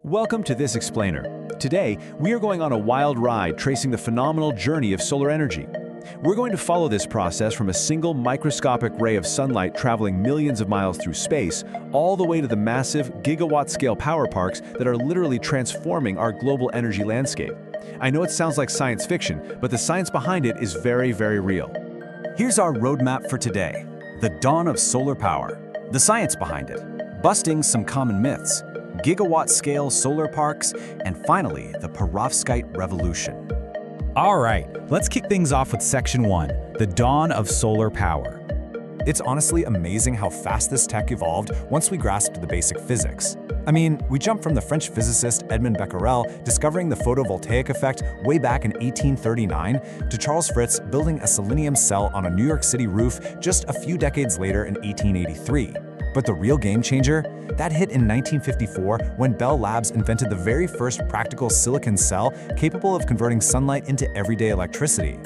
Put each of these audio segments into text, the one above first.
Welcome to this explainer. Today, we are going on a wild ride tracing the phenomenal journey of solar energy. We're going to follow this process from a single microscopic ray of sunlight traveling millions of miles through space, all the way to the massive gigawatt-scale power parks that are literally transforming our global energy landscape. I know it sounds like science fiction, but the science behind it is very, very real. Here's our roadmap for today. The dawn of solar power. The science behind it. Busting some common myths. Gigawatt-scale solar parks, and finally, the perovskite revolution. All right, let's kick things off with Section 1, the dawn of solar power. It's honestly amazing how fast this tech evolved once we grasped the basic physics. I mean, we jumped from the French physicist Edmond Becquerel discovering the photovoltaic effect way back in 1839 to Charles Fritz building a selenium cell on a New York City roof just a few decades later in 1883. But the real game changer? That hit in 1954 when Bell Labs invented the very first practical silicon cell capable of converting sunlight into everyday electricity.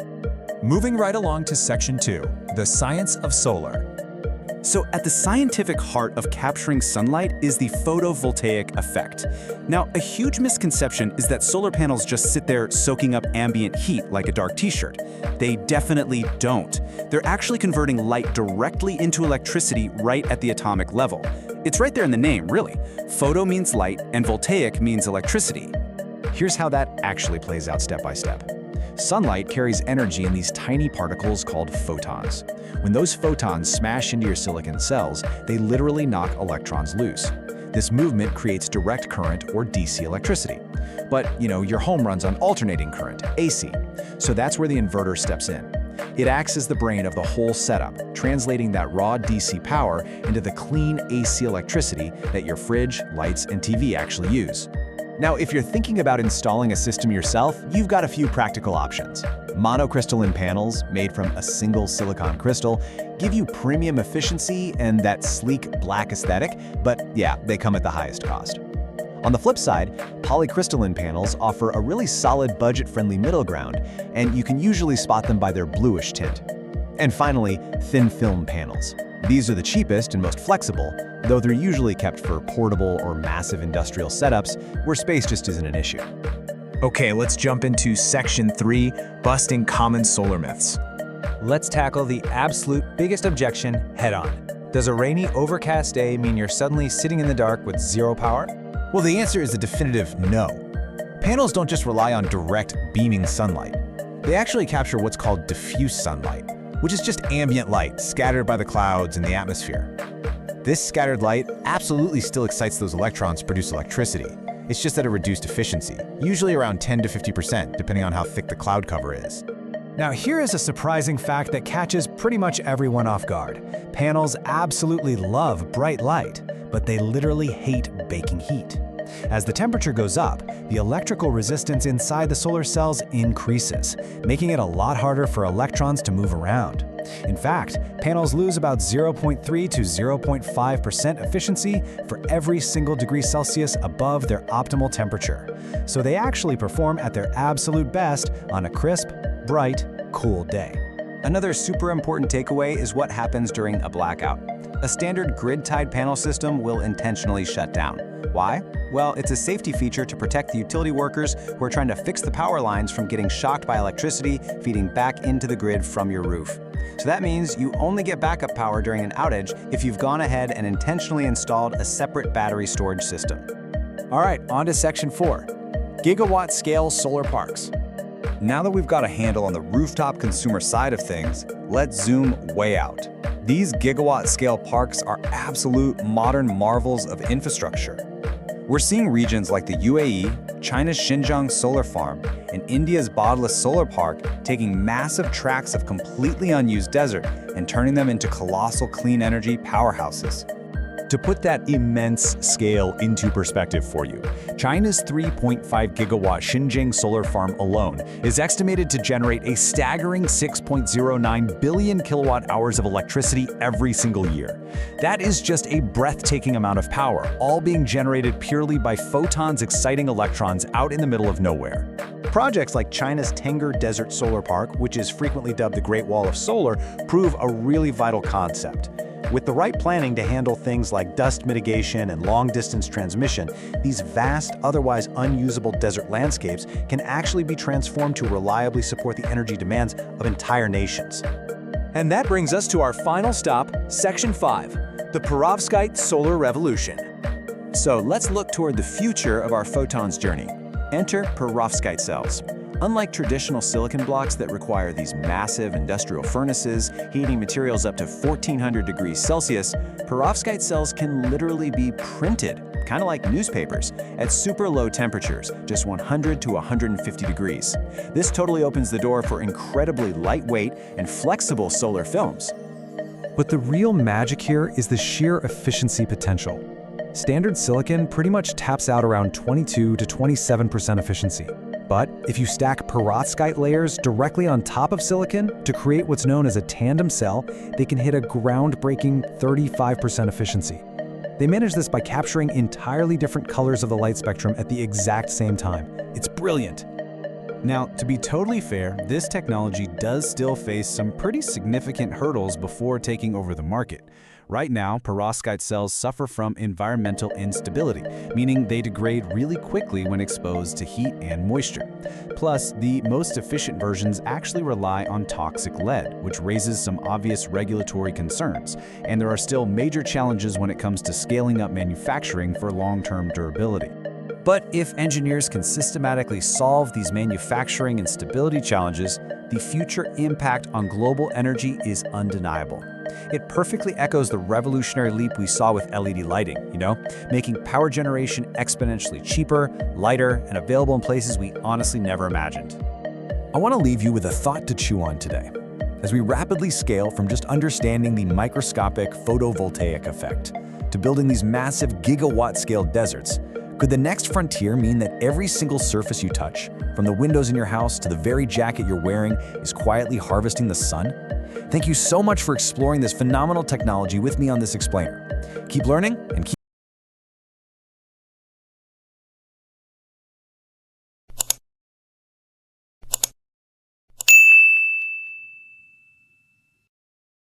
Moving right along to Section 2, the science of solar. So at the scientific heart of capturing sunlight is the photovoltaic effect. Now, a huge misconception is that solar panels just sit there soaking up ambient heat like a dark t-shirt. They definitely don't. They're actually converting light directly into electricity right at the atomic level. It's right there in the name, really. Photo means light and voltaic means electricity. Here's how that actually plays out step by step. Sunlight carries energy in these tiny particles called photons. When those photons smash into your silicon cells, they literally knock electrons loose. This movement creates direct current or DC electricity. But, your home runs on alternating current, AC. So that's where the inverter steps in. It acts as the brain of the whole setup, translating that raw DC power into the clean AC electricity that your fridge, lights, and TV actually use. Now, if you're thinking about installing a system yourself, you've got a few practical options. Monocrystalline panels, made from a single silicon crystal, give you premium efficiency and that sleek black aesthetic, but yeah, they come at the highest cost. On the flip side, polycrystalline panels offer a really solid budget-friendly middle ground, and you can usually spot them by their bluish tint. And finally, thin film panels. These are the cheapest and most flexible, though they're usually kept for portable or massive industrial setups where space just isn't an issue. Okay, let's jump into Section 3, busting common solar myths. Let's tackle the absolute biggest objection head-on. Does a rainy, overcast day mean you're suddenly sitting in the dark with zero power? Well, the answer is a definitive no. Panels don't just rely on direct beaming sunlight. They actually capture what's called diffuse sunlight, which is just ambient light scattered by the clouds in the atmosphere. This scattered light absolutely still excites those electrons to produce electricity. It's just at a reduced efficiency, usually around 10 to 50%, depending on how thick the cloud cover is. Now, here is a surprising fact that catches pretty much everyone off guard. Panels absolutely love bright light, but they literally hate baking heat. As the temperature goes up, the electrical resistance inside the solar cells increases, making it a lot harder for electrons to move around. In fact, panels lose about 0.3 to 0.5% efficiency for every single degree Celsius above their optimal temperature. So they actually perform at their absolute best on a crisp, bright, cool day. Another super important takeaway is what happens during a blackout. A standard grid-tied panel system will intentionally shut down. Why? Well, it's a safety feature to protect the utility workers who are trying to fix the power lines from getting shocked by electricity feeding back into the grid from your roof. So that means you only get backup power during an outage if you've gone ahead and intentionally installed a separate battery storage system. All right, on to Section 4, gigawatt-scale solar parks. Now that we've got a handle on the rooftop consumer side of things, let's zoom way out. These gigawatt-scale parks are absolute modern marvels of infrastructure. We're seeing regions like the UAE, China's Xinjiang solar farm, and India's Bodla solar park taking massive tracts of completely unused desert and turning them into colossal clean energy powerhouses. To put that immense scale into perspective for you, China's 3.5 gigawatt Xinjiang solar farm alone is estimated to generate a staggering 6.09 billion kilowatt hours of electricity every single year. That is just a breathtaking amount of power, all being generated purely by photons exciting electrons out in the middle of nowhere. Projects like China's Tengger Desert Solar Park, which is frequently dubbed the Great Wall of Solar, prove a really vital concept. With the right planning to handle things like dust mitigation and long-distance transmission, these vast, otherwise unusable desert landscapes can actually be transformed to reliably support the energy demands of entire nations. And that brings us to our final stop, Section 5, the perovskite solar revolution. So let's look toward the future of our photons journey. Enter perovskite cells. Unlike traditional silicon blocks that require these massive industrial furnaces, heating materials up to 1400 degrees Celsius, perovskite cells can literally be printed, kind of like newspapers, at super low temperatures, just 100 to 150 degrees. This totally opens the door for incredibly lightweight and flexible solar films. But the real magic here is the sheer efficiency potential. Standard silicon pretty much taps out around 22 to 27% efficiency. But if you stack perovskite layers directly on top of silicon to create what's known as a tandem cell, they can hit a groundbreaking 35% efficiency. They manage this by capturing entirely different colors of the light spectrum at the exact same time. It's brilliant. Now, to be totally fair, this technology does still face some pretty significant hurdles before taking over the market. Right now, perovskite cells suffer from environmental instability, meaning they degrade really quickly when exposed to heat and moisture. Plus, the most efficient versions actually rely on toxic lead, which raises some obvious regulatory concerns. And there are still major challenges when it comes to scaling up manufacturing for long-term durability. But if engineers can systematically solve these manufacturing and stability challenges, the future impact on global energy is undeniable. It perfectly echoes the revolutionary leap we saw with LED lighting, making power generation exponentially cheaper, lighter, and available in places we honestly never imagined. I want to leave you with a thought to chew on today. As we rapidly scale from just understanding the microscopic photovoltaic effect to building these massive gigawatt-scale deserts, could the next frontier mean that every single surface you touch, from the windows in your house to the very jacket you're wearing, is quietly harvesting the sun? Thank you so much for exploring this phenomenal technology with me on this explainer. Keep learning and keep